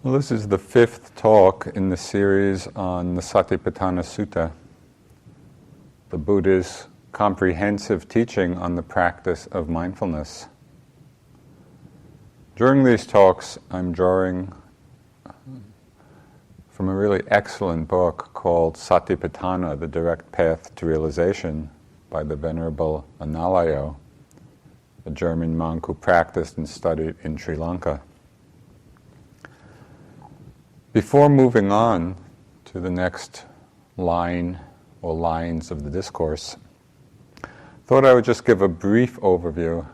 Well, this is the fifth talk in the series on the Satipatthana Sutta, the Buddha's comprehensive teaching on the practice of mindfulness. During these talks, I'm drawing from a really excellent book called Satipatthana, The Direct Path to Realization, by the Venerable Analayo, a German monk who practiced and studied in Sri Lanka. Before moving on to the next line or lines of the discourse, I thought I would just give a brief overview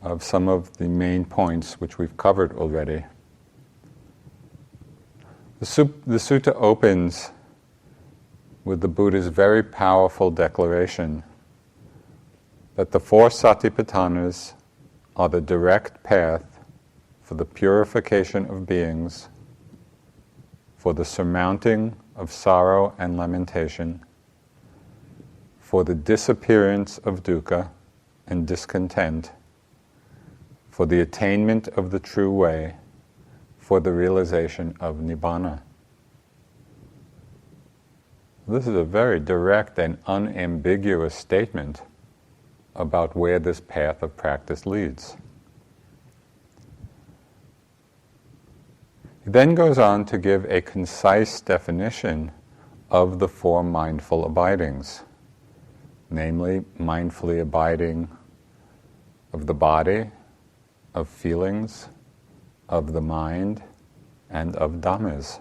of some of the main points which we've covered already. The sutta opens with the Buddha's very powerful declaration that the four Satipatthanas are the direct path for the purification of beings, for the surmounting of sorrow and lamentation, for the disappearance of dukkha and discontent, for the attainment of the true way, for the realization of nibbana. This is a very direct and unambiguous statement about where this path of practice leads. He then goes on to give a concise definition of the four mindful abidings, namely mindfully abiding of the body, of feelings, of the mind, and of dhammas.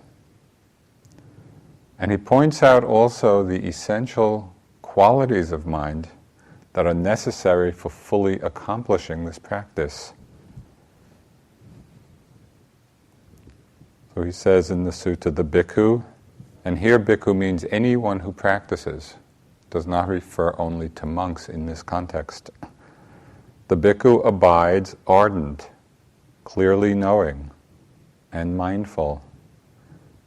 And he points out also the essential qualities of mind that are necessary for fully accomplishing this practice. So he says in the sutta, the bhikkhu, and here bhikkhu means anyone who practices, does not refer only to monks in this context. The bhikkhu abides ardent, clearly knowing, and mindful,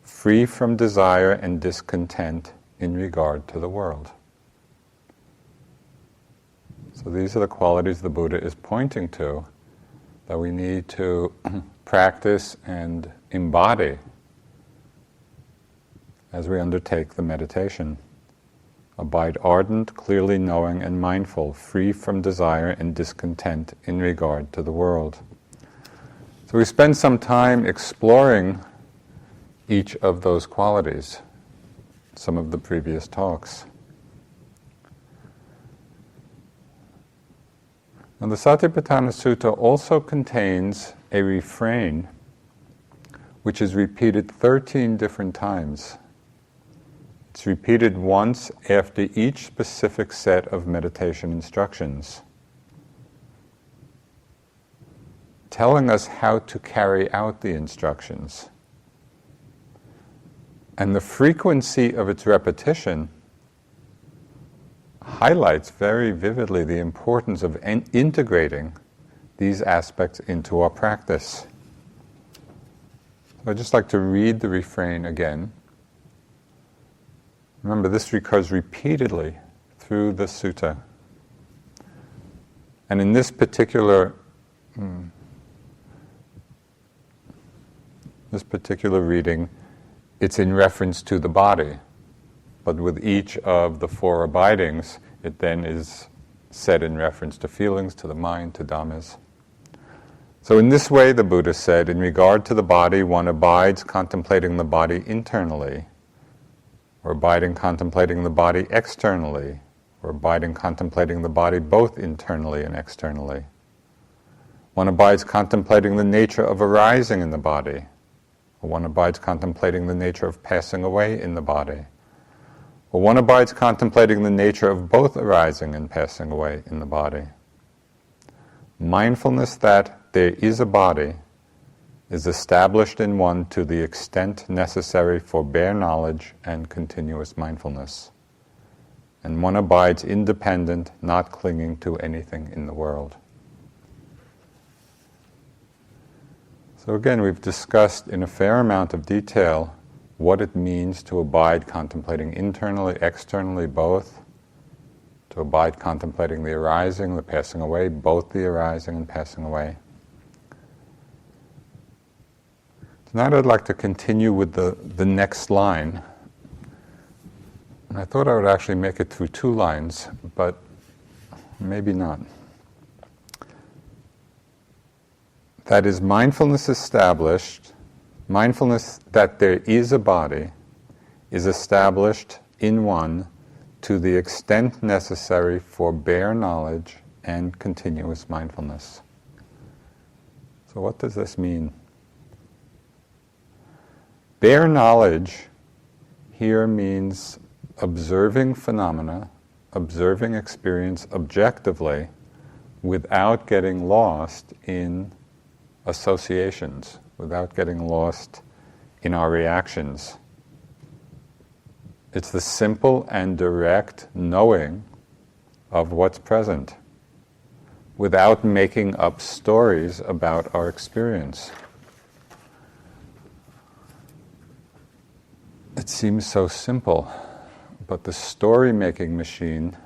free from desire and discontent in regard to the world. So these are the qualities the Buddha is pointing to that we need to practice and embody as we undertake the meditation. Abide ardent, clearly knowing and mindful, free from desire and discontent in regard to the world. So we spend some time exploring each of those qualities, some of the previous talks. Now, the Satipatthana Sutta also contains a refrain which is repeated 13 different times. It's repeated once after each specific set of meditation instructions, telling us how to carry out the instructions. And the frequency of its repetition highlights very vividly the importance of integrating these aspects into our practice. So I'd just like to read the refrain again. Remember, this recurs repeatedly through the sutta. And in this particular reading, it's in reference to the body. But with each of the four abidings, it then is said in reference to feelings, to the mind, to dhammas. So in this way, the Buddha said, in regard to the body, one abides contemplating the body internally, or abiding contemplating the body externally, or abiding contemplating the body both internally and externally. One abides contemplating the nature of arising in the body, or one abides contemplating the nature of passing away in the body. Or one abides contemplating the nature of both arising and passing away in the body. Mindfulness that there is a body is established in one to the extent necessary for bare knowledge and continuous mindfulness. And one abides independent, not clinging to anything in the world. So again, we've discussed in a fair amount of detail what it means to abide contemplating internally, externally, both. To abide contemplating the arising, the passing away, both the arising and passing away. Now I'd like to continue with the next line. And I thought I would actually make it through 2 lines, but maybe not. That is, mindfulness established, mindfulness that there is a body, is established in one to the extent necessary for bare knowledge and continuous mindfulness. So what does this mean? Bare knowledge here means observing phenomena, observing experience objectively without getting lost in associations, without getting lost in our reactions. It's the simple and direct knowing of what's present without making up stories about our experience. It seems so simple, but the story-making machine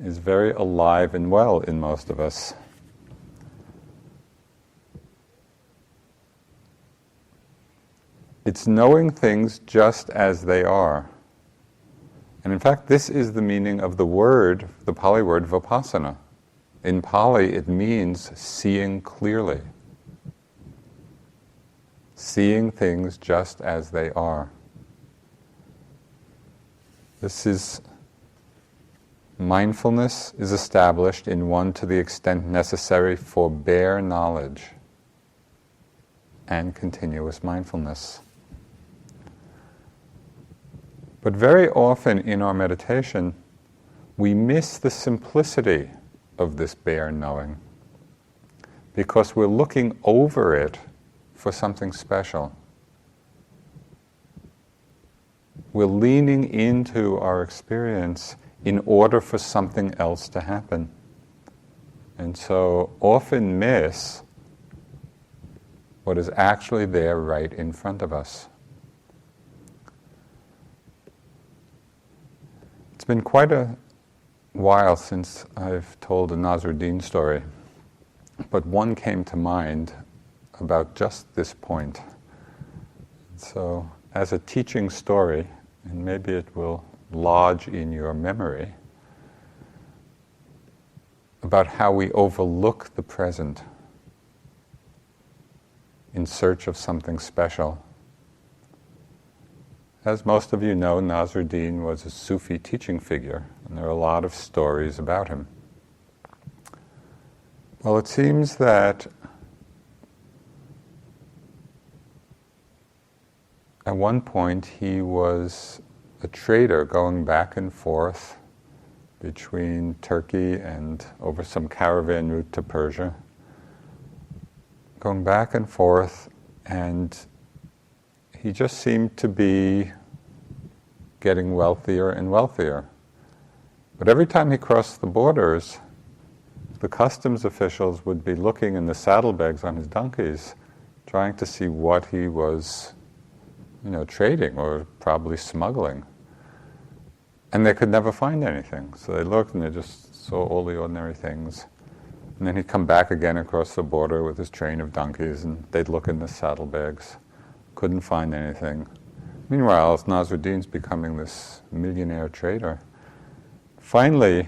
is very alive and well in most of us. It's knowing things just as they are. And in fact, this is the meaning of the word, the Pali word, Vipassana. In Pali, it means seeing clearly. Seeing things just as they are. This is, mindfulness is established in one to the extent necessary for bare knowledge and continuous mindfulness. But very often in our meditation, we miss the simplicity of this bare knowing because we're looking over it for something special. We're leaning into our experience in order for something else to happen. And so often miss what is actually there right in front of us. It's been quite a while since I've told a Nasruddin story, but one came to mind about just this point. So, as a teaching story, and maybe it will lodge in your memory, about how we overlook the present in search of something special. As most of you know, Nasruddin was a Sufi teaching figure, and there are a lot of stories about him. Well, it seems that at one point he was a trader going back and forth between Turkey and over some caravan route to Persia, going back and forth, and he just seemed to be getting wealthier and wealthier. But every time he crossed the borders, the customs officials would be looking in the saddlebags on his donkeys, trying to see what he was, trading or probably smuggling. And they could never find anything. So they looked and they just saw all the ordinary things. And then he'd come back again across the border with his train of donkeys, and they'd look in the saddlebags. Couldn't find anything. Meanwhile, Nasruddin's becoming this millionaire trader. Finally,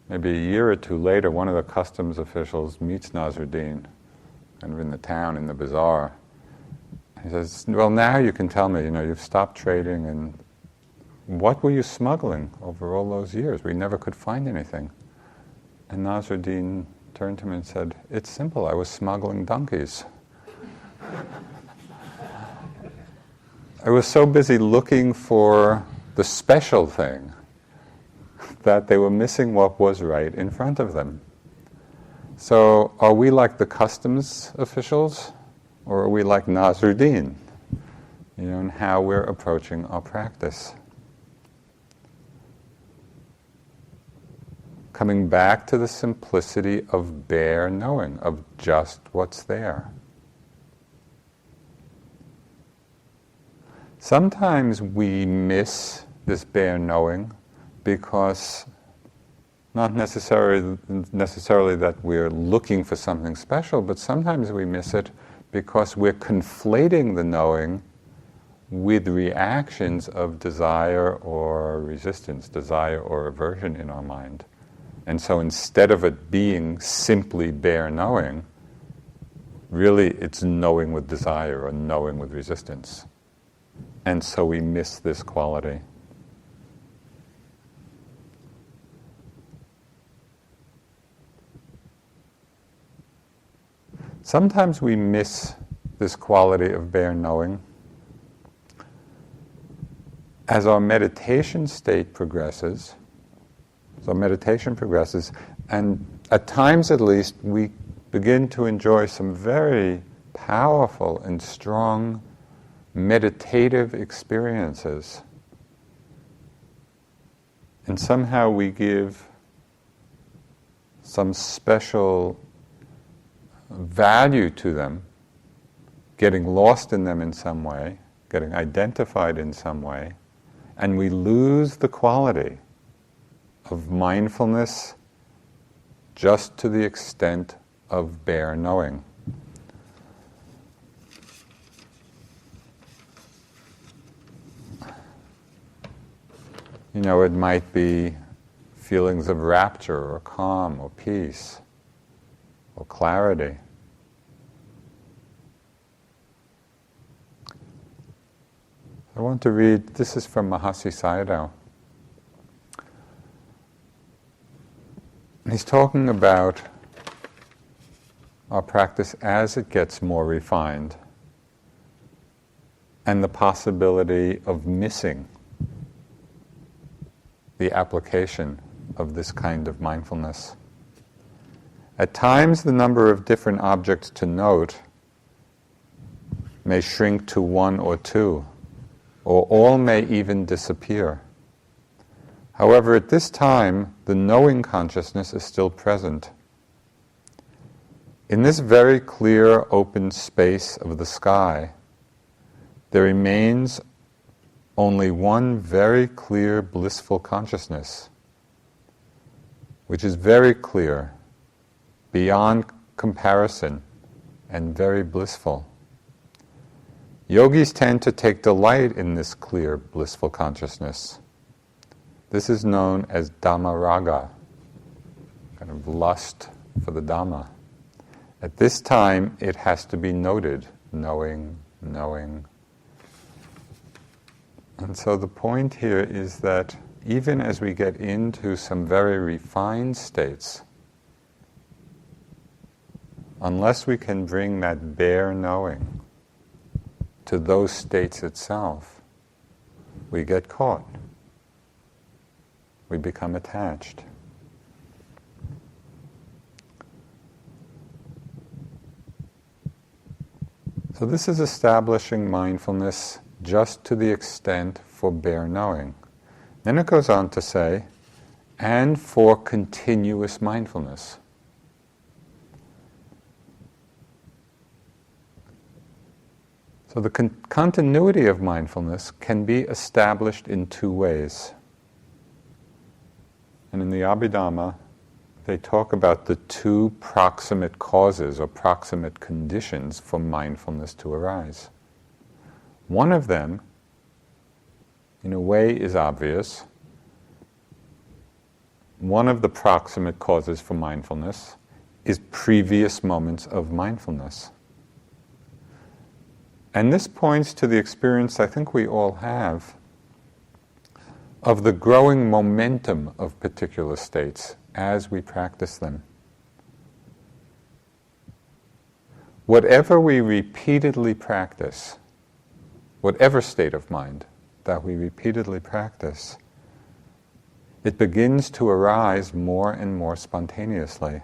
maybe a year or two later, one of the customs officials meets Nasruddin, kind of in the town, in the bazaar. He says, well, now you can tell me, you've stopped trading, and what were you smuggling over all those years? We never could find anything. And Nasruddin turned to him and said, it's simple, I was smuggling donkeys. I was so busy looking for the special thing that they were missing what was right in front of them. So are we like the customs officials, or are we like Nasruddin, in how we're approaching our practice? Coming back to the simplicity of bare knowing, of just what's there. Sometimes we miss this bare knowing because not necessarily that we're looking for something special, but sometimes we miss it because we're conflating the knowing with reactions of desire or resistance, desire or aversion in our mind. And so instead of it being simply bare knowing, really it's knowing with desire or knowing with resistance. And so we miss this quality. Sometimes we miss this quality of bare knowing as our meditation state progresses. So meditation progresses, and at times at least we begin to enjoy some very powerful and strong meditative experiences. And somehow we give some special value to them, getting lost in them in some way, getting identified in some way, and we lose the quality of mindfulness just to the extent of bare knowing. You know, it might be feelings of rapture or calm or peace or clarity. I want to read, this is from Mahasi Sayadaw. He's talking about our practice as it gets more refined and the possibility of missing the application of this kind of mindfulness. At times, the number of different objects to note may shrink to one or two, or all may even disappear. However, at this time, the knowing consciousness is still present. In this very clear, open space of the sky, there remains only one very clear, blissful consciousness, which is very clear, beyond comparison, and very blissful. Yogis tend to take delight in this clear, blissful consciousness. This is known as Dhamma raga, kind of lust for the Dhamma. At this time, it has to be noted, knowing. And so the point here is that even as we get into some very refined states, unless we can bring that bare knowing to those states itself, we get caught. We become attached. So this is establishing mindfulness just to the extent for bare knowing. Then it goes on to say, and for continuous mindfulness. So the continuity of mindfulness can be established in two ways. And in the Abhidhamma, they talk about the two proximate causes or proximate conditions for mindfulness to arise. One of them, in a way, is obvious. One of the proximate causes for mindfulness is previous moments of mindfulness. And this points to the experience I think we all have of the growing momentum of particular states as we practice them. Whatever we repeatedly practice, whatever state of mind that we repeatedly practice, it begins to arise more and more spontaneously.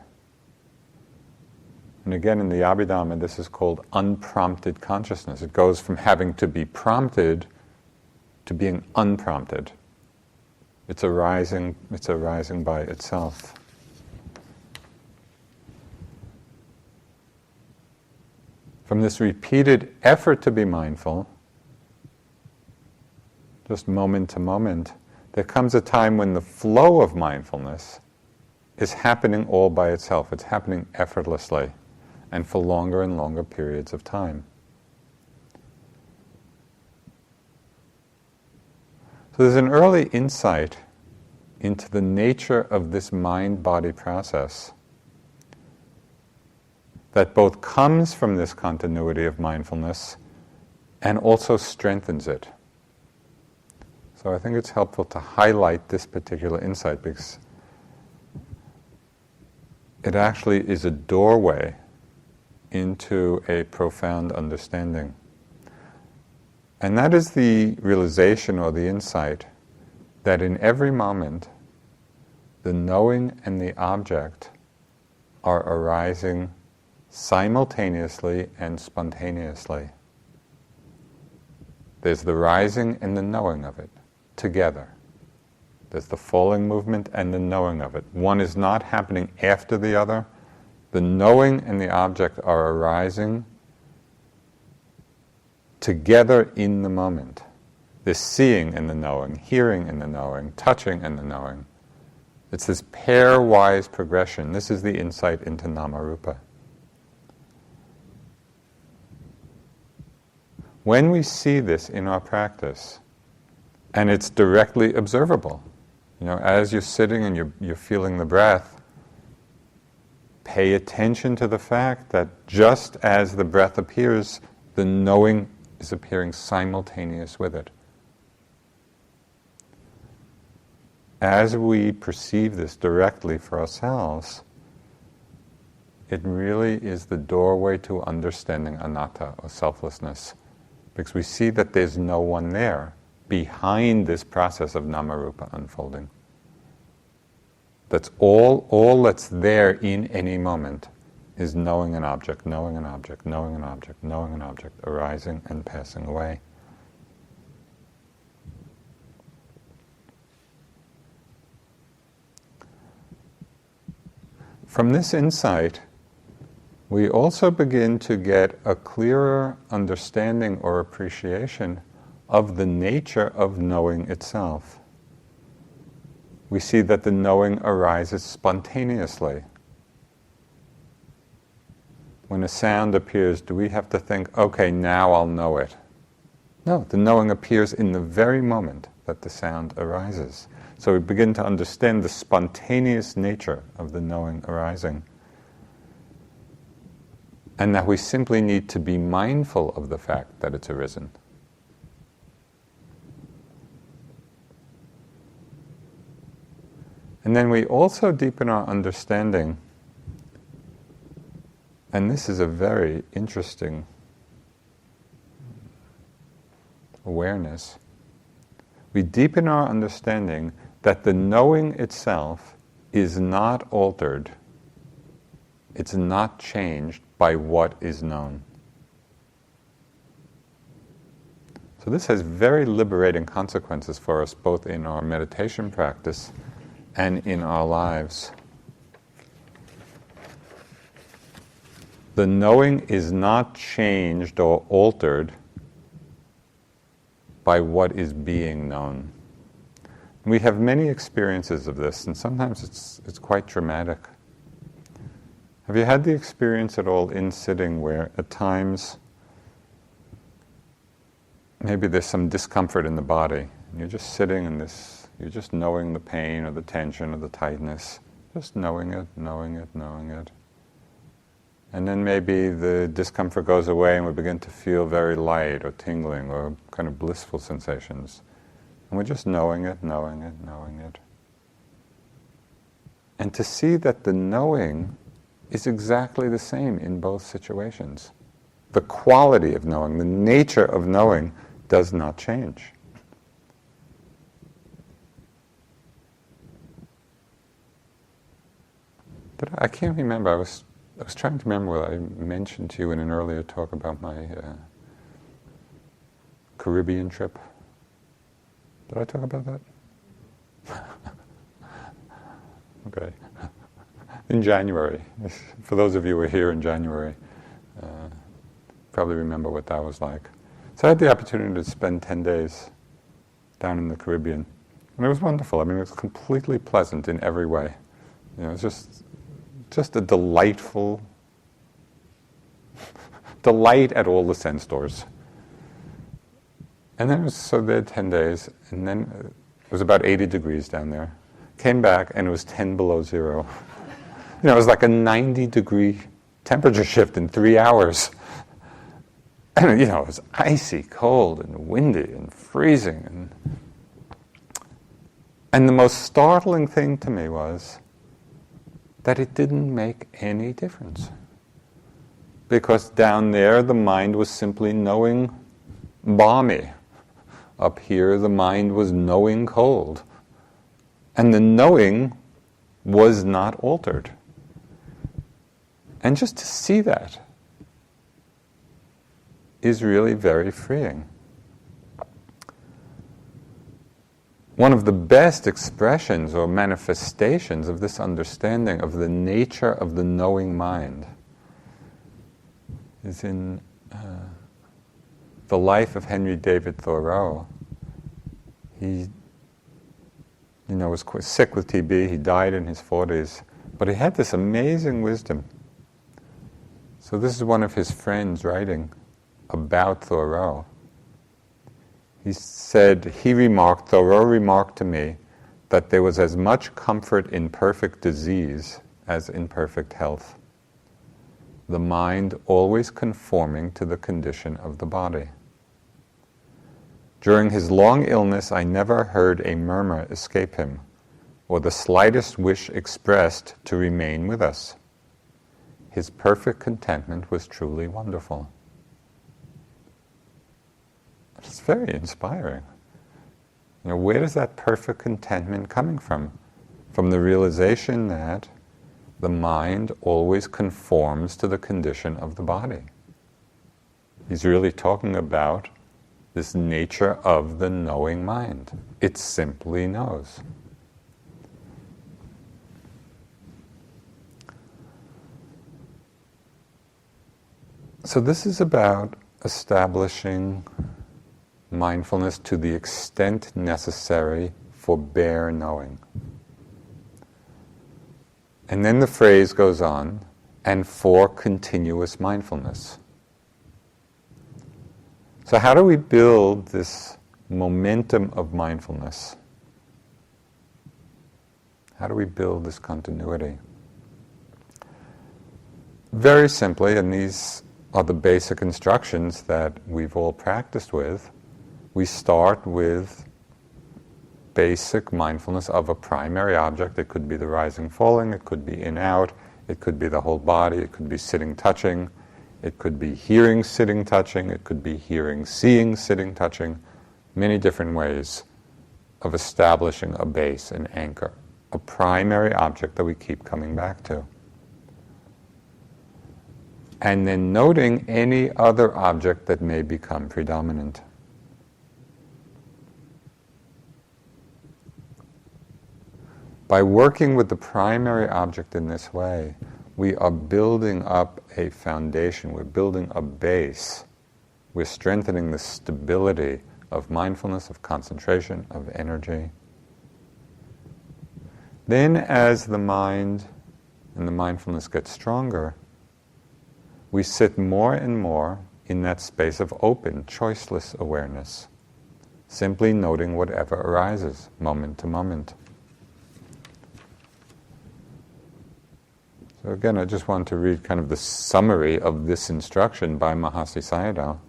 And again, in the Abhidhamma, this is called unprompted consciousness. It goes from having to be prompted to being unprompted. It's arising by itself. From this repeated effort to be mindful, just moment to moment, there comes a time when the flow of mindfulness is happening all by itself. It's happening effortlessly. and for longer and longer periods of time. So there's an early insight into the nature of this mind-body process that both comes from this continuity of mindfulness and also strengthens it. So I think it's helpful to highlight this particular insight because it actually is a doorway into a profound understanding. And that is the realization or the insight that in every moment, the knowing and the object are arising simultaneously and spontaneously. There's the rising and the knowing of it together. There's the falling movement and the knowing of it. One is not happening after the other. The knowing and the object are arising together in the moment. There's seeing in the knowing, hearing in the knowing, touching in the knowing. It's this pairwise progression. This is the insight into Namarupa. When we see this in our practice, and it's directly observable, as you're sitting and you're feeling the breath, pay attention to the fact that just as the breath appears, the knowing is appearing simultaneous with it. As we perceive this directly for ourselves, it really is the doorway to understanding anatta, or selflessness, because we see that there's no one there behind this process of Namarupa unfolding. That's all that's there in any moment is knowing an object, knowing an object, knowing an object, knowing an object, arising and passing away. From this insight, we also begin to get a clearer understanding or appreciation of the nature of knowing itself. We see that the knowing arises spontaneously. When a sound appears, do we have to think, okay, now I'll know it? No, the knowing appears in the very moment that the sound arises. So we begin to understand the spontaneous nature of the knowing arising. And that we simply need to be mindful of the fact that it's arisen. And then we also deepen our understanding, and this is a very interesting awareness. We deepen our understanding that the knowing itself is not altered, it's not changed by what is known. So this has very liberating consequences for us, both in our meditation practice and in our lives. The knowing is not changed or altered by what is being known. We have many experiences of this, and sometimes it's quite dramatic. Have you had the experience at all in sitting where at times maybe there's some discomfort in the body, and you're just sitting in this, you're just knowing the pain or the tension or the tightness, just knowing it, knowing it, knowing it. And then maybe the discomfort goes away and we begin to feel very light or tingling or kind of blissful sensations. And we're just knowing it, knowing it, knowing it. And to see that the knowing is exactly the same in both situations. The quality of knowing, the nature of knowing does not change. I can't remember, I was trying to remember what I mentioned to you in an earlier talk about my Caribbean trip. Did I talk about that? Okay. In January. For those of you who were here in January, probably remember what that was like. So I had the opportunity to spend 10 days down in the Caribbean. And it was wonderful. I mean, it was completely pleasant in every way. It was just a delightful delight at all the sense doors. And then so there 10 days, and then it was about 80 degrees down there. Came back, and it was 10 below zero. It was like a 90-degree temperature shift in 3 hours. And, it was icy, cold, and windy, and freezing. And the most startling thing to me was that it didn't make any difference. Because down there, the mind was simply knowing balmy. Up here, the mind was knowing cold. And the knowing was not altered. And just to see that is really very freeing. One of the best expressions or manifestations of this understanding of the nature of the knowing mind is in the life of Henry David Thoreau. He was quite sick with TB. He died in his 40s. But he had this amazing wisdom. So this is one of his friends writing about Thoreau. He said, Thoreau remarked to me that there was as much comfort in perfect disease as in perfect health. The mind always conforming to the condition of the body. During his long illness, I never heard a murmur escape him, or the slightest wish expressed to remain with us. His perfect contentment was truly wonderful. It's very inspiring. Where does that perfect contentment coming from? From the realization that the mind always conforms to the condition of the body. He's really talking about this nature of the knowing mind. It simply knows. So this is about establishing mindfulness to the extent necessary for bare knowing. And then the phrase goes on, and for continuous mindfulness. So how do we build this momentum of mindfulness? How do we build this continuity? Very simply, and these are the basic instructions that we've all practiced with, we start with basic mindfulness of a primary object. It could be the rising, falling, it could be in, out, it could be the whole body, it could be sitting, touching, it could be hearing, sitting, touching, it could be hearing, seeing, sitting, touching. Many different ways of establishing a base, an anchor, a primary object that we keep coming back to. And then noting any other object that may become predominant. By working with the primary object in this way, we are building up a foundation, we're building a base, we're strengthening the stability of mindfulness, of concentration, of energy. Then as the mind and the mindfulness get stronger, we sit more and more in that space of open, choiceless awareness, simply noting whatever arises, moment to moment. So again, I just want to read kind of the summary of this instruction by Mahasi Sayadaw.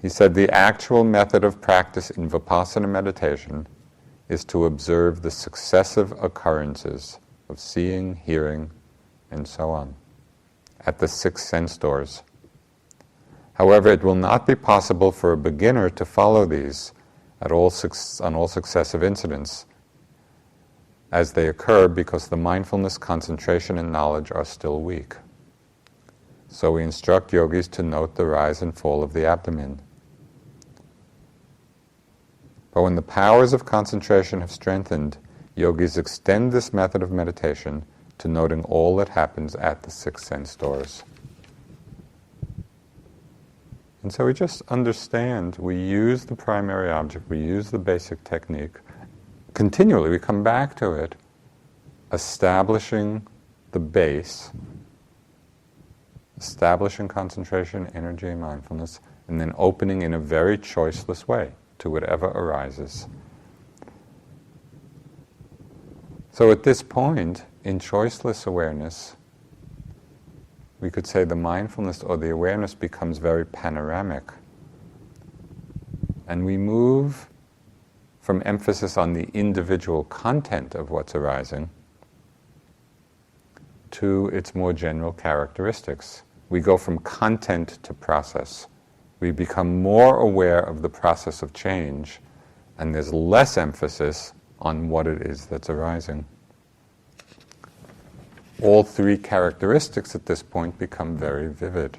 He said, the actual method of practice in Vipassana meditation is to observe the successive occurrences of seeing, hearing, and so on, at the 6 sense doors. However, it will not be possible for a beginner to follow these on all successive incidents as they occur, because the mindfulness, concentration, and knowledge are still weak. So we instruct yogis to note the rise and fall of the abdomen. But when the powers of concentration have strengthened, yogis extend this method of meditation to noting all that happens at the 6 sense doors. And so we just understand, we use the primary object, we use the basic technique. Continually, we come back to it, establishing the base, establishing concentration, energy, and mindfulness, and then opening in a very choiceless way to whatever arises. So at this point, in choiceless awareness, we could say the mindfulness or the awareness becomes very panoramic. And we move from emphasis on the individual content of what's arising to its more general characteristics. We go from content to process. We become more aware of the process of change, and there's less emphasis on what it is that's arising. All three characteristics at this point become very vivid.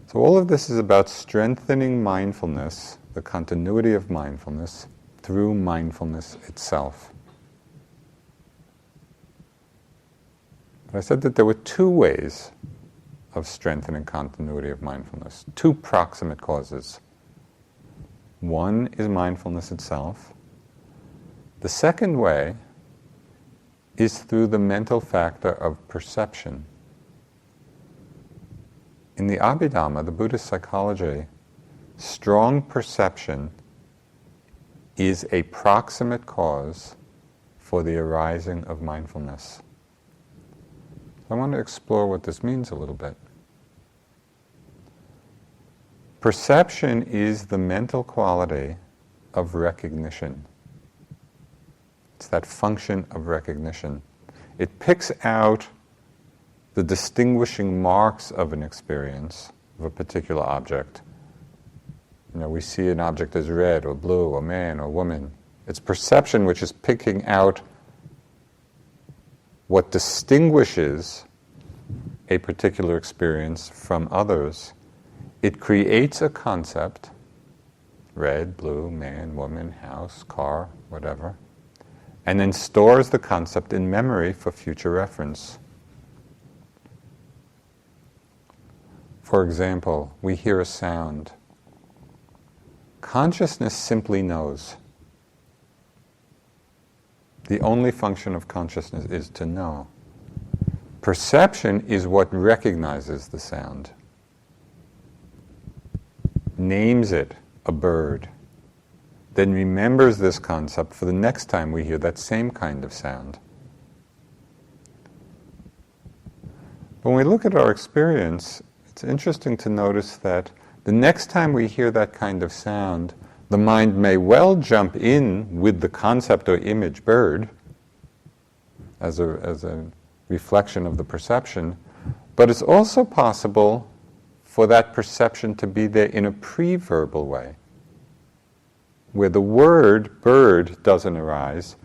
So all of this is about strengthening mindfulness, the continuity of mindfulness, through mindfulness itself. I said that there were two ways of strengthening continuity of mindfulness, two proximate causes. One is mindfulness itself. The second way is through the mental factor of perception. In the Abhidhamma, the Buddhist psychology, strong perception is a proximate cause for the arising of mindfulness. I want to explore what this means a little bit. Perception is the mental quality of recognition. It's that function of recognition. It picks out the distinguishing marks of an experience, of a particular object. We see an object as red or blue or man or woman. It's perception which is picking out what distinguishes a particular experience from others. It creates a concept, red, blue, man, woman, house, car, whatever, and then stores the concept in memory for future reference. For example, we hear a sound. Consciousness simply knows. The only function of consciousness is to know. Perception is what recognizes the sound, names it a bird, then remembers this concept for the next time we hear that same kind of sound. When we look at our experience, it's interesting to notice that the next time we hear that kind of sound, the mind may well jump in with the concept or image bird as a reflection of the perception, but it's also possible for that perception to be there in a pre-verbal way, where the word bird doesn't arise,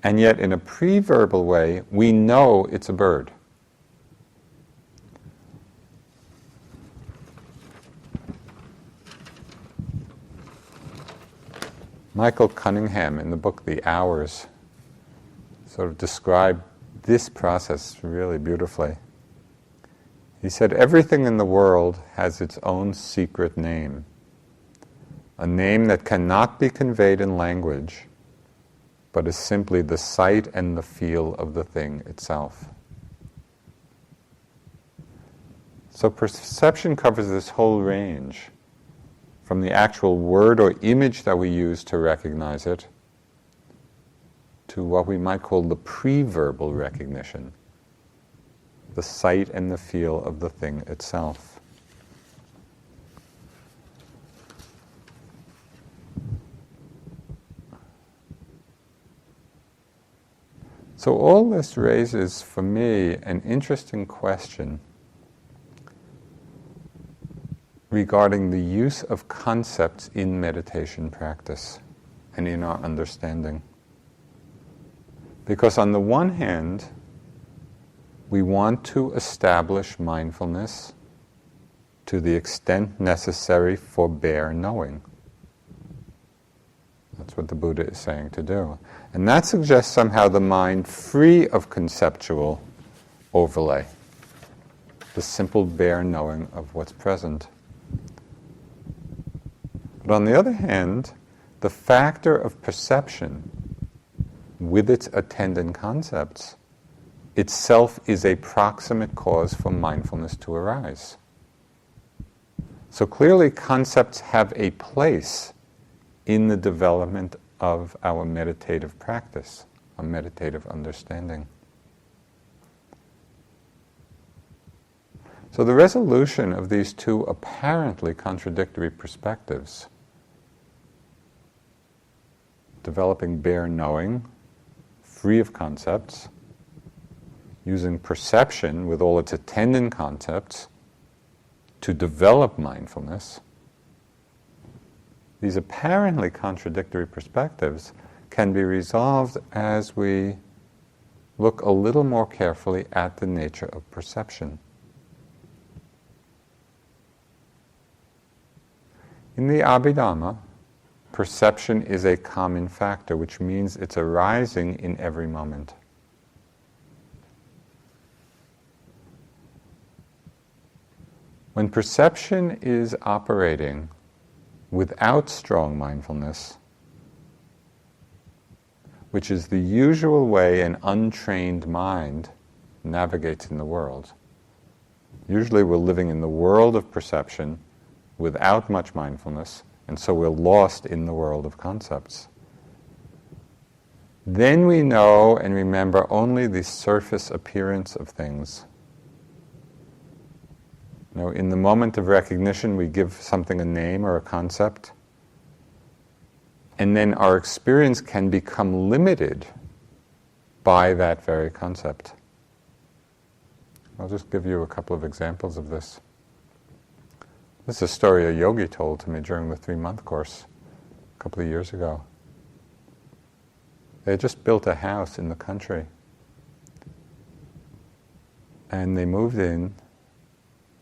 and yet in a pre-verbal way we know it's a bird. Michael Cunningham, in the book The Hours, sort of described this process really beautifully. He said, everything in the world has its own secret name, a name that cannot be conveyed in language, but is simply the sight and the feel of the thing itself. So perception covers this whole range, from the actual word or image that we use to recognize it, to what we might call the pre-verbal recognition, the sight and the feel of the thing itself. So all this raises for me an interesting question regarding the use of concepts in meditation practice and in our understanding. Because on the one hand, we want to establish mindfulness to the extent necessary for bare knowing. That's what the Buddha is saying to do. And that suggests somehow the mind free of conceptual overlay, the simple bare knowing of what's present. But on the other hand, the factor of perception with its attendant concepts itself is a proximate cause for mindfulness to arise. So clearly concepts have a place in the development of our meditative practice, a meditative understanding. So the resolution of these two apparently contradictory perspectives, developing bare knowing, free of concepts, using perception with all its attendant concepts to develop mindfulness, these apparently contradictory perspectives can be resolved as we look a little more carefully at the nature of perception. In the Abhidhamma, perception is a common factor, which means it's arising in every moment. When perception is operating without strong mindfulness, which is the usual way an untrained mind navigates in the world. Usually we're living in the world of perception without much mindfulness, and so we're lost in the world of concepts. Then we know and remember only the surface appearance of things. You know, in the moment of recognition, we give something a name or a concept, and then our experience can become limited by that very concept. I'll just give you a couple of examples of this. This is a story a yogi told to me during the 3-month course a couple of years ago. They had just built a house in the country, and they moved in,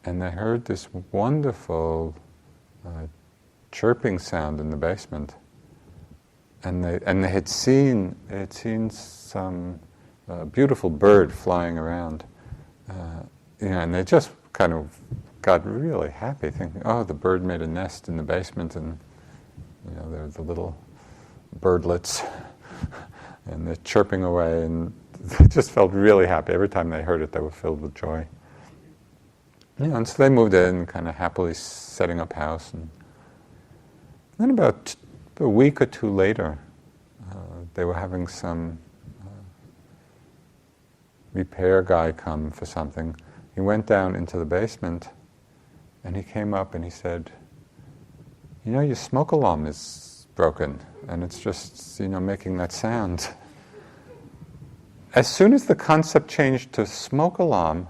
and they heard this wonderful chirping sound in the basement. And they had seen some beautiful bird flying around, and they just kind of got really happy, thinking, "Oh, the bird made a nest in the basement, and they're the little birdlets, and they're chirping away." And they just felt really happy. Every time they heard it, they were filled with joy. And so they moved in, kind of happily setting up house. And then about a week or two later, they were having some repair guy come for something. He went down into the basement, and he came up and he said, "Your smoke alarm is broken, and it's just, making that sound." As soon as the concept changed to smoke alarm,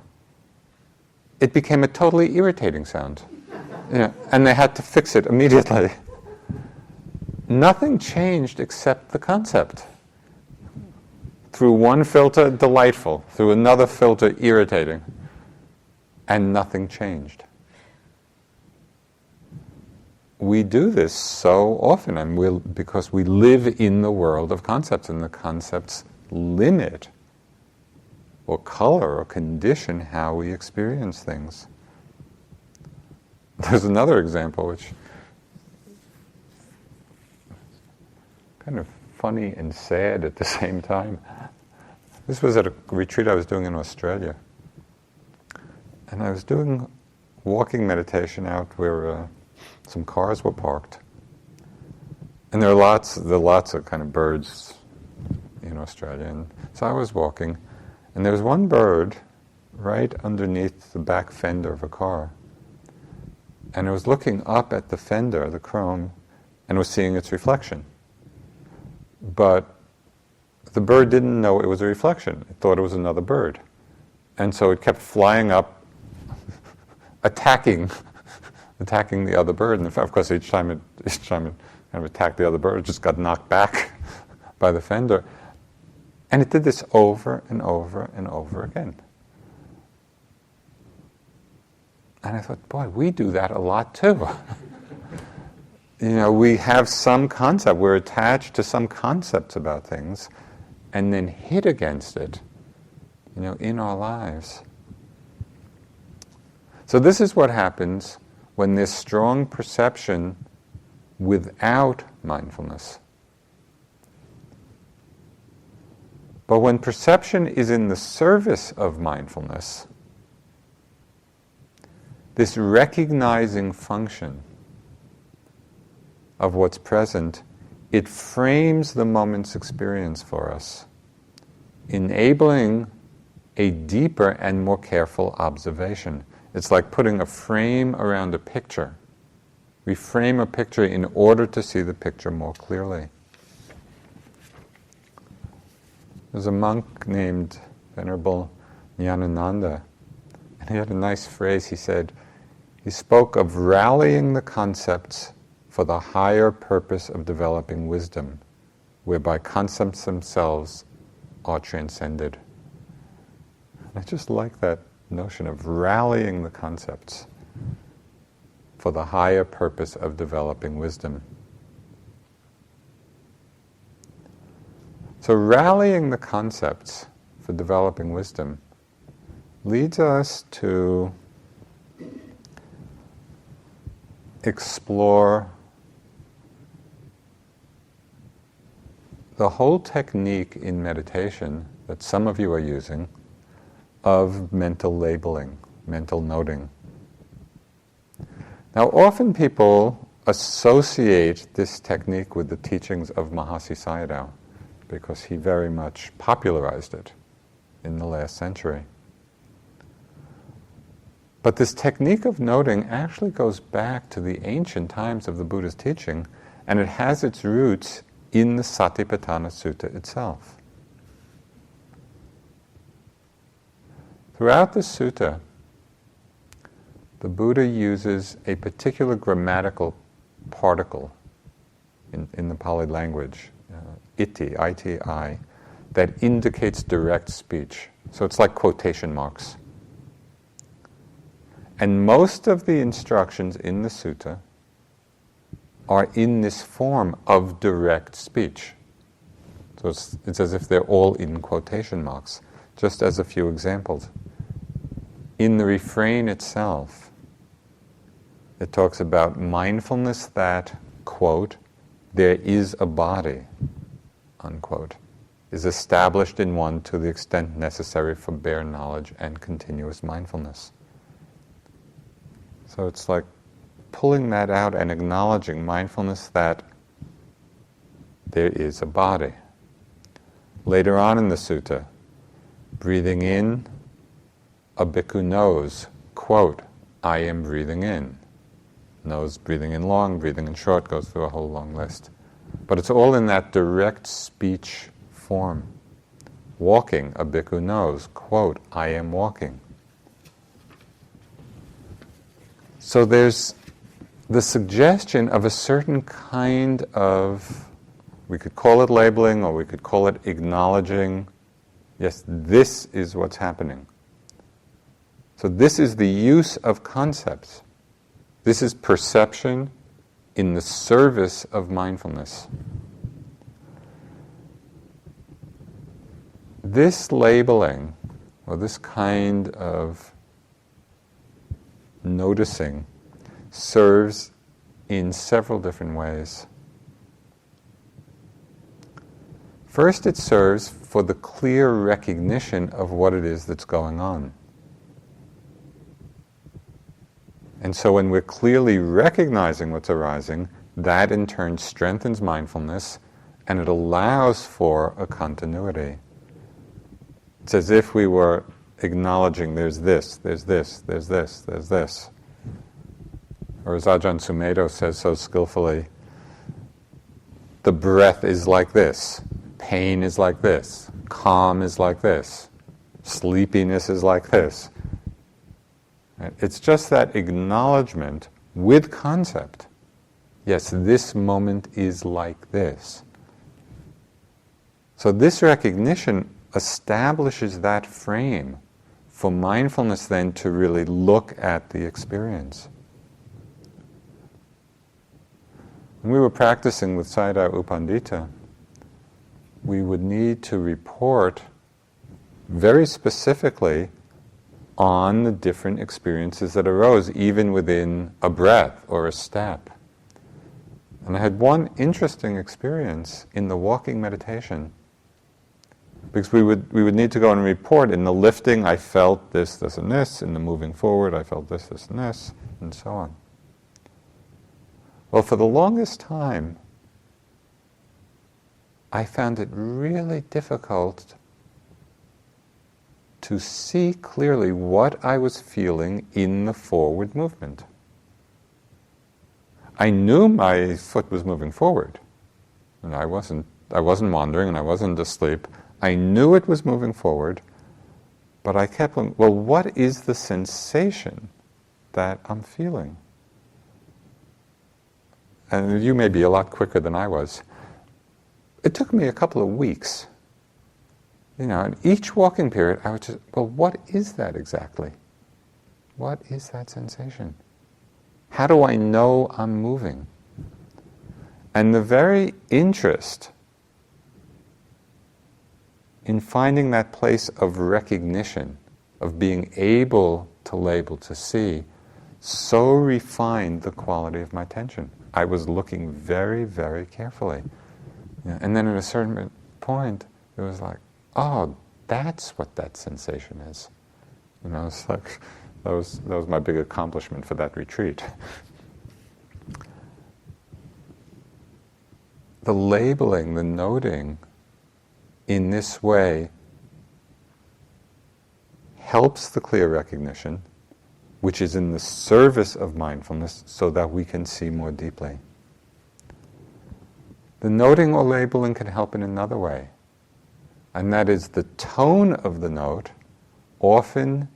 it became a totally irritating sound. And they had to fix it immediately. Nothing changed except the concept. Through one filter, delightful. Through another filter, irritating. And nothing changed. We do this so often, and because we live in the world of concepts, and the concepts limit or color or condition how we experience things. There's another example which kind of funny and sad at the same time. This was at a retreat I was doing in Australia. And I was doing walking meditation out where some cars were parked. And there are lots of kind of birds in Australia. And so I was walking, and there was one bird right underneath the back fender of a car. And I was looking up at the fender, the chrome, and was seeing its reflection. But the bird didn't know it was a reflection. It thought it was another bird. And so it kept flying up, attacking the other bird. And of course, each time it kind of attacked the other bird, it just got knocked back by the fender. And it did this over and over and over again. And I thought, boy, we do that a lot too. We have some concept, we're attached to some concepts about things, and then hit against it, in our lives. So this is what happens when there's strong perception without mindfulness. But when perception is in the service of mindfulness, this recognizing function of what's present, it frames the moment's experience for us, enabling a deeper and more careful observation. It's like putting a frame around a picture. We frame a picture in order to see the picture more clearly. There's a monk named Venerable Nyanananda, and he had a nice phrase. He spoke of rallying the concepts for the higher purpose of developing wisdom, whereby concepts themselves are transcended. I just like that notion of rallying the concepts for the higher purpose of developing wisdom. So rallying the concepts for developing wisdom leads us to explore the whole technique in meditation that some of you are using of mental labeling, mental noting. Now, often people associate this technique with the teachings of Mahasi Sayadaw, because he very much popularized it in the last century. But this technique of noting actually goes back to the ancient times of the Buddha's teaching, and it has its roots in the Satipatthana Sutta itself. Throughout the sutta, the Buddha uses a particular grammatical particle in the Pali language, iti, I-T-I, that indicates direct speech. So it's like quotation marks. And most of the instructions in the sutta are in this form of direct speech. So it's as if they're all in quotation marks. Just as a few examples. In the refrain itself, it talks about mindfulness that, quote, there is a body, unquote, is established in one to the extent necessary for bare knowledge and continuous mindfulness. So it's like pulling that out and acknowledging mindfulness that there is a body. Later on in the sutta, breathing in, a bhikkhu knows, quote, I am breathing in. Knows breathing in long, breathing in short, goes through a whole long list. But it's all in that direct speech form. Walking, a bhikkhu knows, quote, I am walking. So there's the suggestion of a certain kind of, we could call it labeling or we could call it acknowledging, yes, this is what's happening. So this is the use of concepts. This is perception in the service of mindfulness. This labeling, or this kind of noticing, serves in several different ways. First, it serves for the clear recognition of what it is that's going on. And so when we're clearly recognizing what's arising, that in turn strengthens mindfulness, and it allows for a continuity. It's as if we were acknowledging there's this, there's this, there's this, there's this. Or as Ajahn Sumedho says so skillfully, the breath is like this, pain is like this, calm is like this, sleepiness is like this. Right? It's just that acknowledgement with concept. Yes, this moment is like this. So this recognition establishes that frame for mindfulness then to really look at the experience. When we were practicing with Sayadaw U Pandita, we would need to report very specifically on the different experiences that arose, even within a breath or a step. And I had one interesting experience in the walking meditation, Because we would need to go and report, in the lifting I felt this, this, and this, in the moving forward I felt this, this, and this, and so on. Well, for the longest time, I found it really difficult to see clearly what I was feeling in the forward movement. I knew my foot was moving forward, and I wasn't wandering, and I wasn't asleep. I knew it was moving forward, but I kept going, well, what is the sensation that I'm feeling? And you may be a lot quicker than I was. It took me a couple of weeks. And each walking period, I would just, well, what is that exactly? What is that sensation? How do I know I'm moving? And the very interest in finding that place of recognition, of being able to label, to see, so refined the quality of my attention. I was looking very, very carefully. And then at a certain point, it was like, oh, that's what that sensation is. It's like, that was my big accomplishment for that retreat. The labeling, the noting, in this way helps the clear recognition, which is in the service of mindfulness, so that we can see more deeply. The noting or labeling can help in another way, and that is the tone of the note often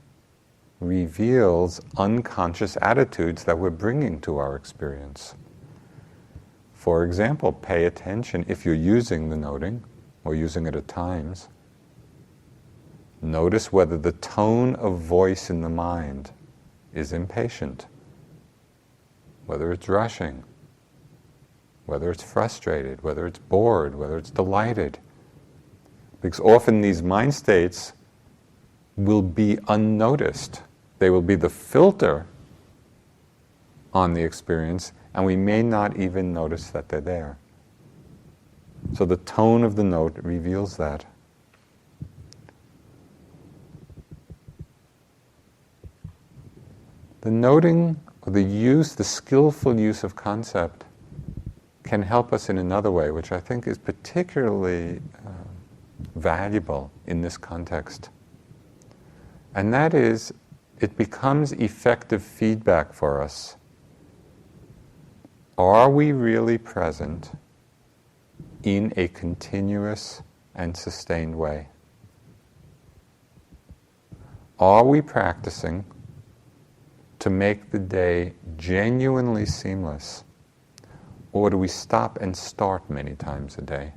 reveals unconscious attitudes that we're bringing to our experience. For example, pay attention if you're using the noting, or using it at times. Notice whether the tone of voice in the mind is impatient, whether it's rushing, whether it's frustrated, whether it's bored, whether it's delighted. Because often these mind states will be unnoticed. They will be the filter on the experience, and we may not even notice that they're there. So the tone of the note reveals that. The noting, or the skillful use of concept, can help us in another way, which I think is particularly valuable in this context. And that is, it becomes effective feedback for us. Are we really present in a continuous and sustained way? Are we practicing to make the day genuinely seamless? Or do we stop and start many times a day?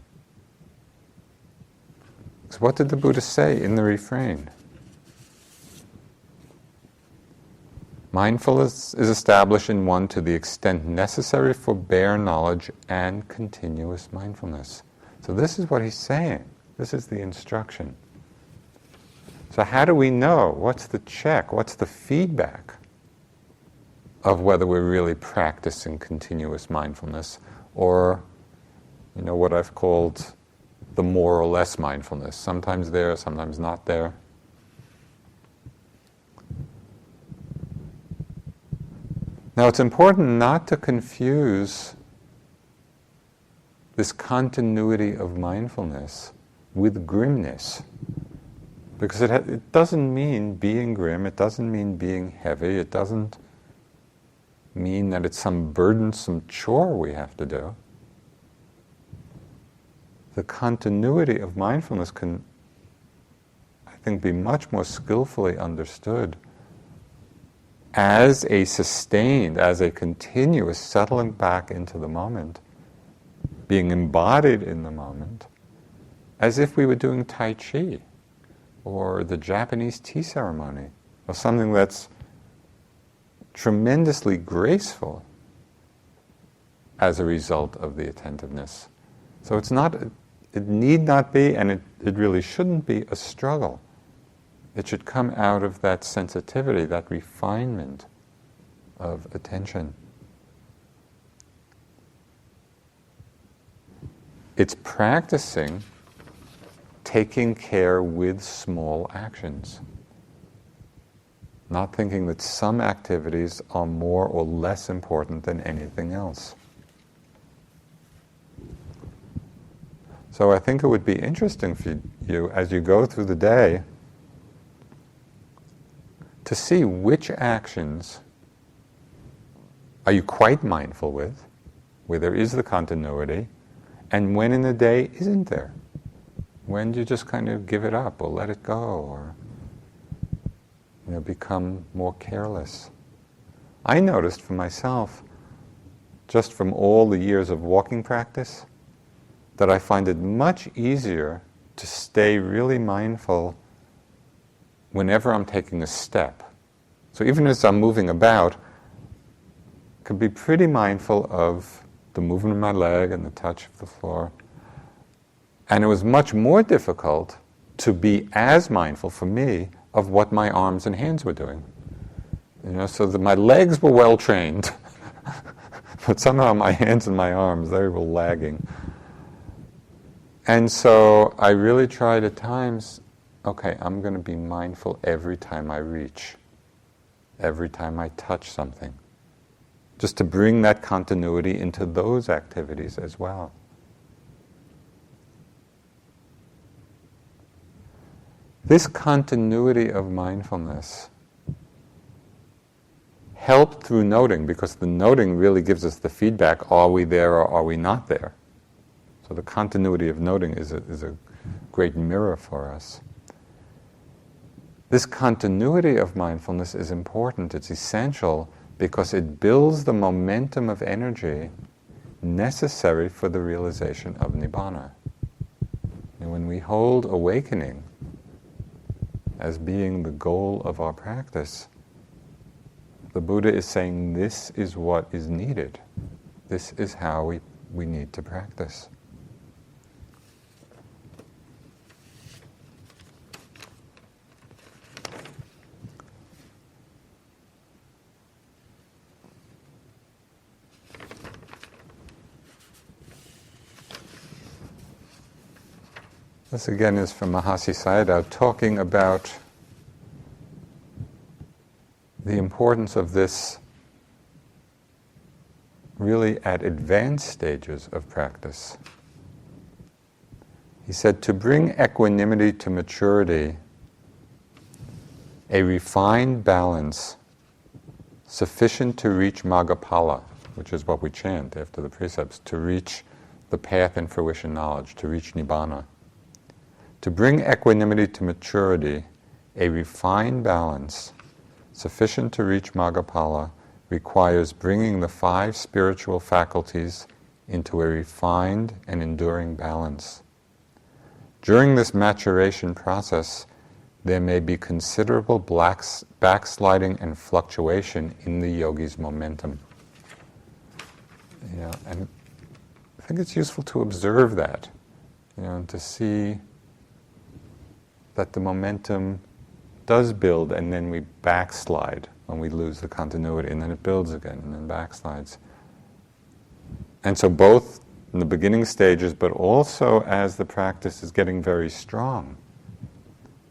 So what did the Buddha say in the refrain? Mindfulness is established in one to the extent necessary for bare knowledge and continuous mindfulness. So this is what he's saying. This is the instruction. So how do we know? What's the check? What's the feedback of whether we're really practicing continuous mindfulness, or what I've called the more or less mindfulness? Sometimes there, sometimes not there. Now, it's important not to confuse this continuity of mindfulness with grimness, because it doesn't mean being grim, it doesn't mean being heavy, it doesn't mean that it's some burdensome chore we have to do. The continuity of mindfulness can, I think, be much more skillfully understood as a sustained, as a continuous settling back into the moment, being embodied in the moment, as if we were doing Tai Chi, or the Japanese tea ceremony, or something that's tremendously graceful as a result of the attentiveness. So it need not be, and it really shouldn't be, a struggle. It should come out of that sensitivity, that refinement of attention. It's practicing taking care with small actions. Not thinking that some activities are more or less important than anything else. So I think it would be interesting for you, as you go through the day, to see which actions are you quite mindful with, where there is the continuity, and when in the day isn't there. When do you just kind of give it up or let it go, or become more careless? I noticed for myself, just from all the years of walking practice, that I find it much easier to stay really mindful whenever I'm taking a step. So even as I'm moving about, I could be pretty mindful of the movement of my leg and the touch of the floor. And it was much more difficult to be as mindful for me of what my arms and hands were doing. So that my legs were well trained, but somehow my hands and my arms, they were lagging. And so I really tried at times, okay, I'm going to be mindful every time I reach, every time I touch something, just to bring that continuity into those activities as well. This continuity of mindfulness helped through noting, because the noting really gives us the feedback, are we there or are we not there? So the continuity of noting is a great mirror for us. This continuity of mindfulness is important, it's essential, because it builds the momentum of energy necessary for the realization of Nibbana. And when we hold awakening as being the goal of our practice, the Buddha is saying this is what is needed. This is how we need to practice. This again is from Mahasi Sayadaw, talking about the importance of this really at advanced stages of practice. He said, to bring equanimity to maturity, a refined balance sufficient to reach Maggaphala, which is what we chant after the precepts, to reach the path and fruition knowledge, to reach Nibbana. To bring equanimity to maturity, a refined balance sufficient to reach Maggaphala requires bringing the 5 spiritual faculties into a refined and enduring balance. During this maturation process, there may be considerable backsliding and fluctuation in the yogi's momentum. And I think it's useful to observe that, and to see that the momentum does build and then we backslide when we lose the continuity, and then it builds again and then backslides. And so both in the beginning stages, but also as the practice is getting very strong,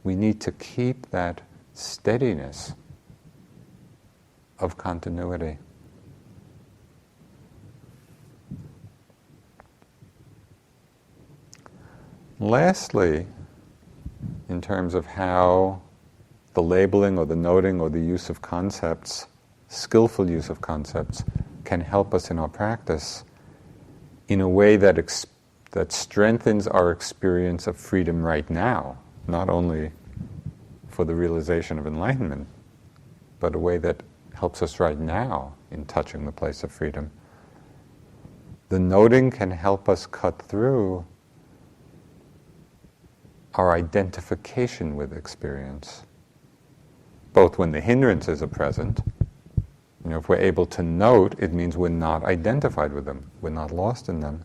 we need to keep that steadiness of continuity. Lastly, in terms of how the labeling or the noting or the use of concepts, skillful use of concepts, can help us in our practice in a way that strengthens our experience of freedom right now, not only for the realization of enlightenment, but a way that helps us right now in touching the place of freedom. The noting can help us cut through our identification with experience, both when the hindrances are present. If we're able to note, it means we're not identified with them, we're not lost in them,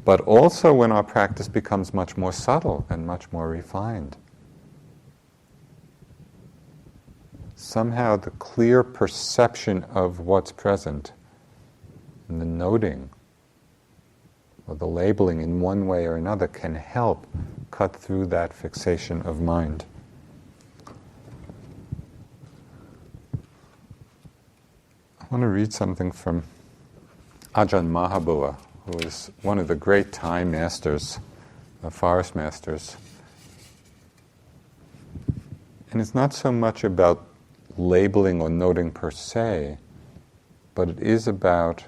but also when our practice becomes much more subtle and much more refined. Somehow the clear perception of what's present and the noting or the labeling in one way or another can help cut through that fixation of mind. I want to read something from Ajahn Mahabua, who is one of the great Thai masters, forest masters. And it's not so much about labeling or noting per se, but it is about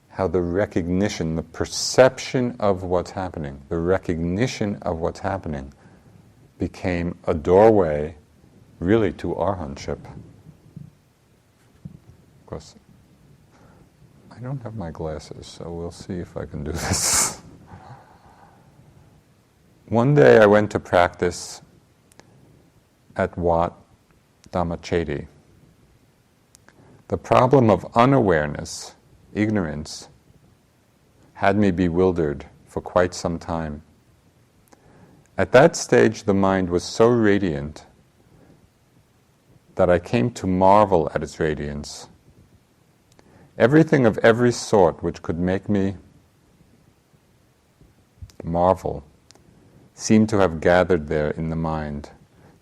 how the recognition, the perception of what's happening, the recognition of what's happening became a doorway really to arhatship. Of course, I don't have my glasses, so we'll see if I can do this. One day I went to practice at Wat Dhammachedi. The problem of unawareness, ignorance, had me bewildered for quite some time. At that stage, the mind was so radiant that I came to marvel at its radiance. Everything of every sort which could make me marvel seemed to have gathered there in the mind,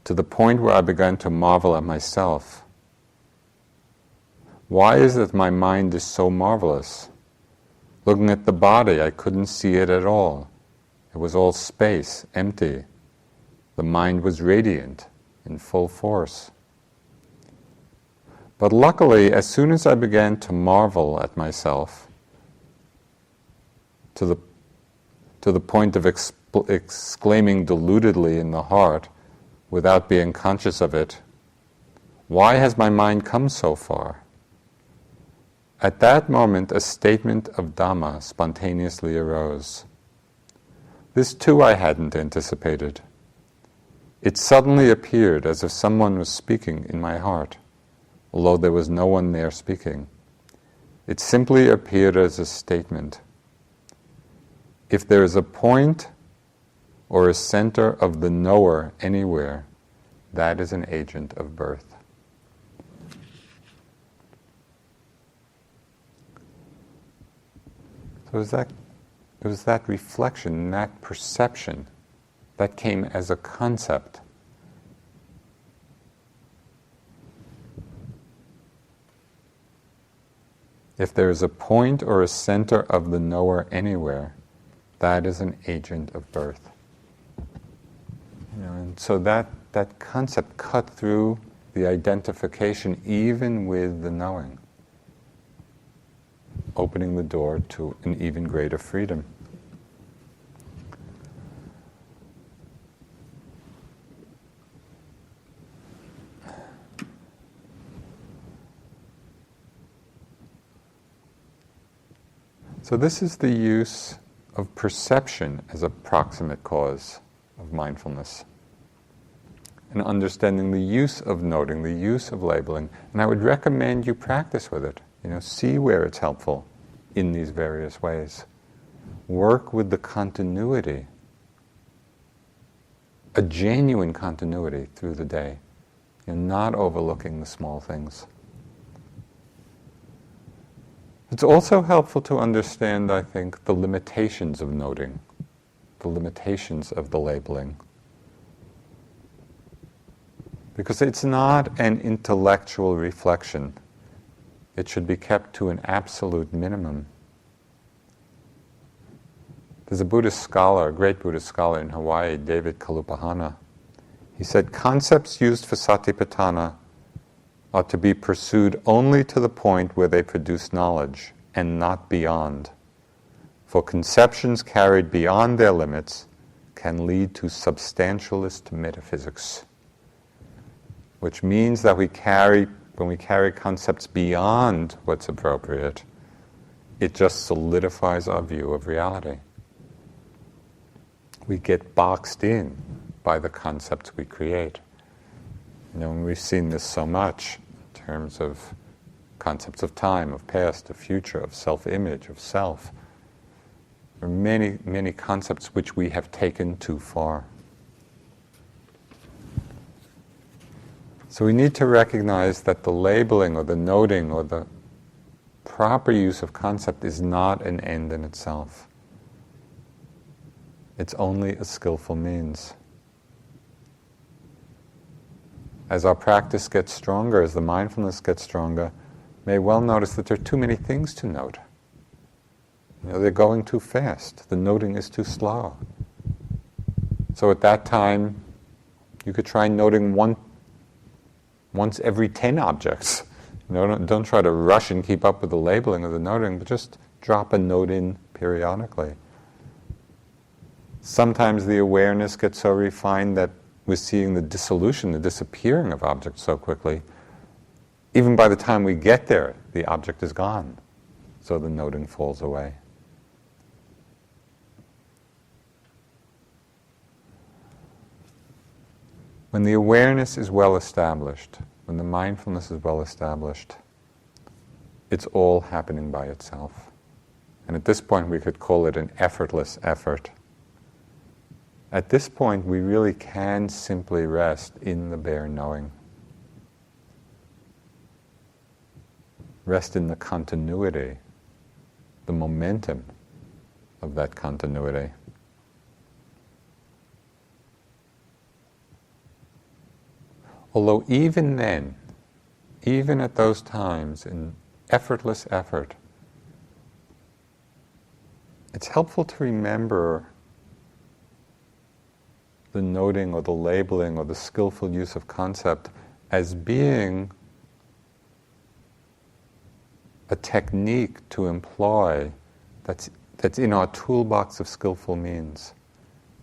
to the point where I began to marvel at myself. Why is it my mind is so marvelous? Looking at the body, I couldn't see it at all. It was all space, empty. The mind was radiant, in full force. But luckily, as soon as I began to marvel at myself, to the point of exclaiming deludedly in the heart, without being conscious of it, why has my mind come so far? At that moment, a statement of Dhamma spontaneously arose. This too I hadn't anticipated. It suddenly appeared as if someone was speaking in my heart, although there was no one there speaking. It simply appeared as a statement. If there is a point or a center of the knower anywhere, that is an agent of birth. So it was that reflection, that perception, that came as a concept. If there is a point or a center of the knower anywhere, that is an agent of birth. And so that concept cut through the identification even with the knowing, opening the door to an even greater freedom. So this is the use of perception as a proximate cause of mindfulness. And understanding the use of noting, the use of labeling. And I would recommend you practice with it. See where it's helpful in these various ways. Work with the continuity, a genuine continuity through the day, and not overlooking the small things. It's also helpful to understand, I think, the limitations of noting, the limitations of the labeling. Because it's not an intellectual reflection. It should be kept to an absolute minimum. There's a Buddhist scholar, a great Buddhist scholar in Hawaii, David Kalupahana. He said, concepts used for Satipatthana are to be pursued only to the point where they produce knowledge, and not beyond. For conceptions carried beyond their limits can lead to substantialist metaphysics, which means that when we carry concepts beyond what's appropriate, it just solidifies our view of reality. We get boxed in by the concepts we create. And we've seen this so much in terms of concepts of time, of past, of future, of self-image, of self. There are many, many concepts which we have taken too far. So we need to recognize that the labeling or the noting or the proper use of concept is not an end in itself. It's only a skillful means. As our practice gets stronger, as the mindfulness gets stronger, may well notice that there are too many things to note. They're going too fast. The noting is too slow. So at that time, you could try noting once every 10 objects. Don't try to rush and keep up with the labeling of the noting, but just drop a note in periodically. Sometimes the awareness gets so refined that we're seeing the dissolution, the disappearing of objects so quickly, even by the time we get there, the object is gone. So the noting falls away. When the awareness is well established, when the mindfulness is well established, it's all happening by itself. And at this point we could call it an effortless effort. At this point we really can simply rest in the bare knowing. Rest in the continuity, the momentum of that continuity. Although even then, even at those times, in effortless effort, it's helpful to remember the noting or the labeling or the skillful use of concept as being a technique to employ that's in our toolbox of skillful means.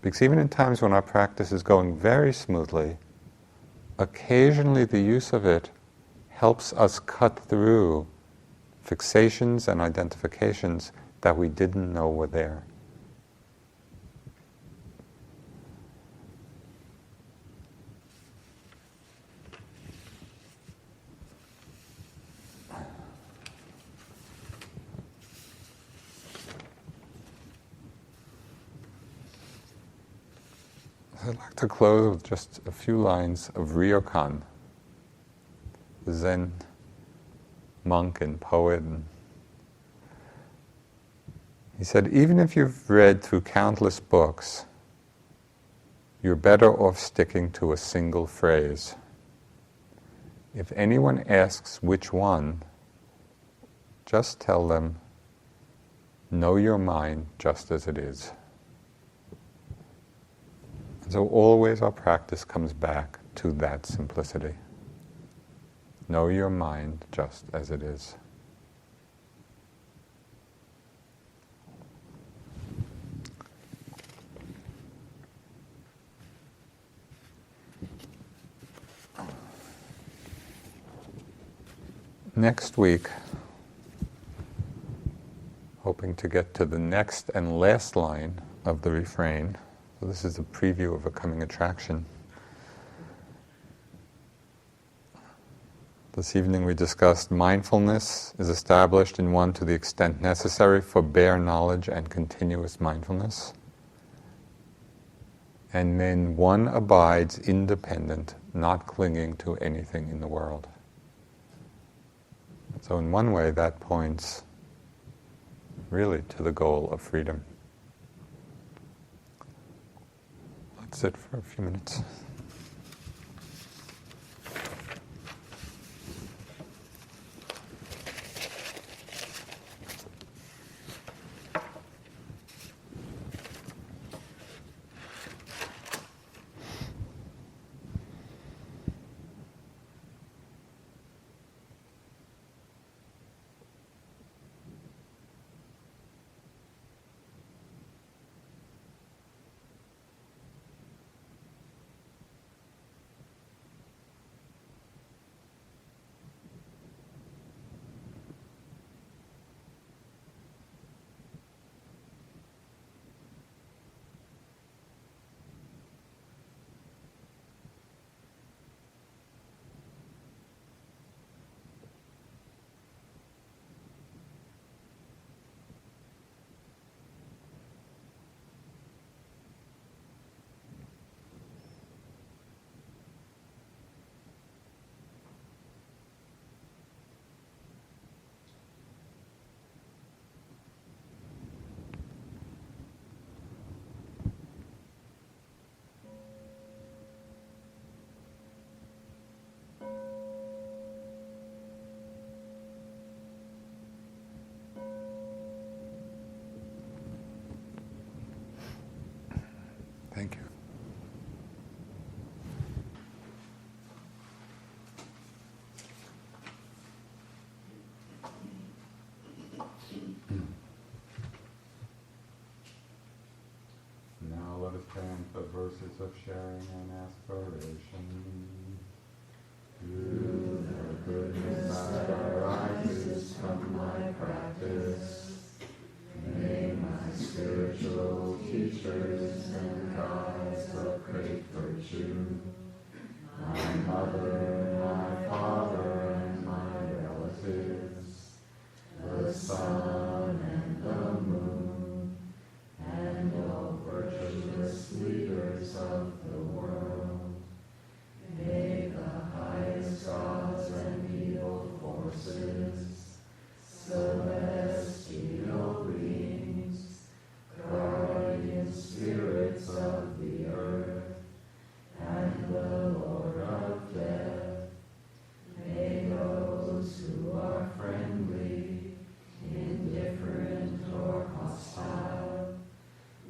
Because even in times when our practice is going very smoothly, occasionally the use of it helps us cut through fixations and identifications that we didn't know were there. I'd like to close with just a few lines of Ryokan, the Zen monk and poet. He said, even if you've read through countless books, you're better off sticking to a single phrase. If anyone asks which one, just tell them, know your mind just as it is. And so always our practice comes back to that simplicity. Know your mind just as it is. Next week, hoping to get to the next and last line of the refrain. So this is a preview of a coming attraction. This evening we discussed mindfulness is established in one to the extent necessary for bare knowledge and continuous mindfulness. And then one abides independent, not clinging to anything in the world. So in one way that points really to the goal of freedom. Let's sit for a few minutes. chant the verses of sharing and aspiration. Through the goodness that arises from my practice, may my spiritual teachers and guides of great virtue, my mother, my father, and my relatives, the sun and the moon, and all virtuous leaders of the world, may the highest gods and evil forces, celestial beings, guardian spirits of the earth, and the Lord of death, may those who are friendly, indifferent, or hostile,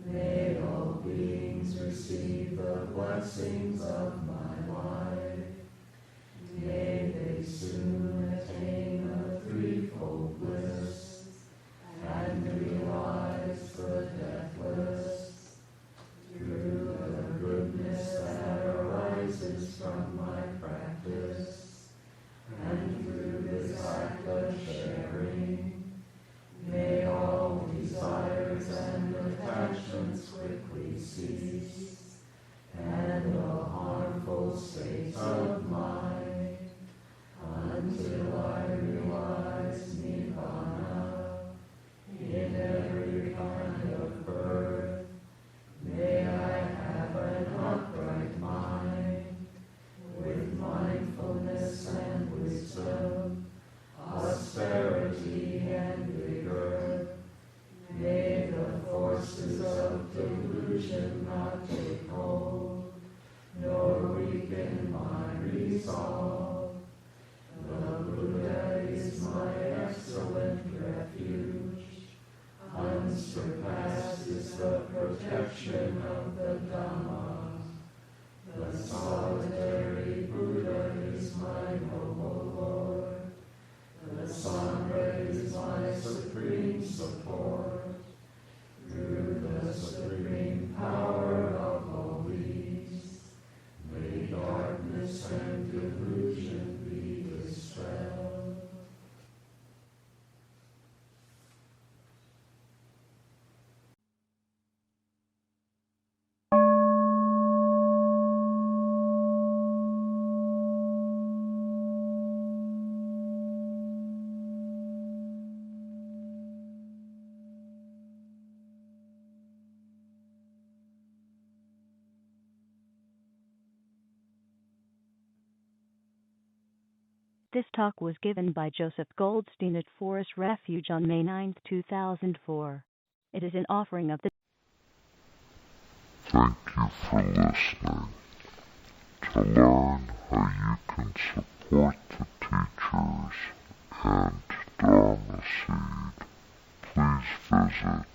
may all beings receive the blessings of my life. May they soon attain a threefold bliss and realize the deathless. Through the goodness that arises from my practice, and through this act of sharing, may all desires and attachments quickly cease, and all harmful states of mind, until I realize Nibbana in every kind of birth. May I have an upright mind, with mindfulness and wisdom, austerity and vigor. May the forces of delusion not take hold, nor weaken my resolve. The Buddha is my excellent refuge. Unsurpassed is the protection of the Dhamma. The solitary Buddha is my noble Lord. The Sangha is my supreme support. Through the supreme power of all these, may darkness and delusion be dispelled. This talk was given by Joseph Goldstein at Forest Refuge on May 9, 2004. It is an offering of the... Thank you for listening. To learn how you can support the teachers and Dharma Seed, please visit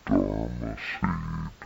dharmaseed.org.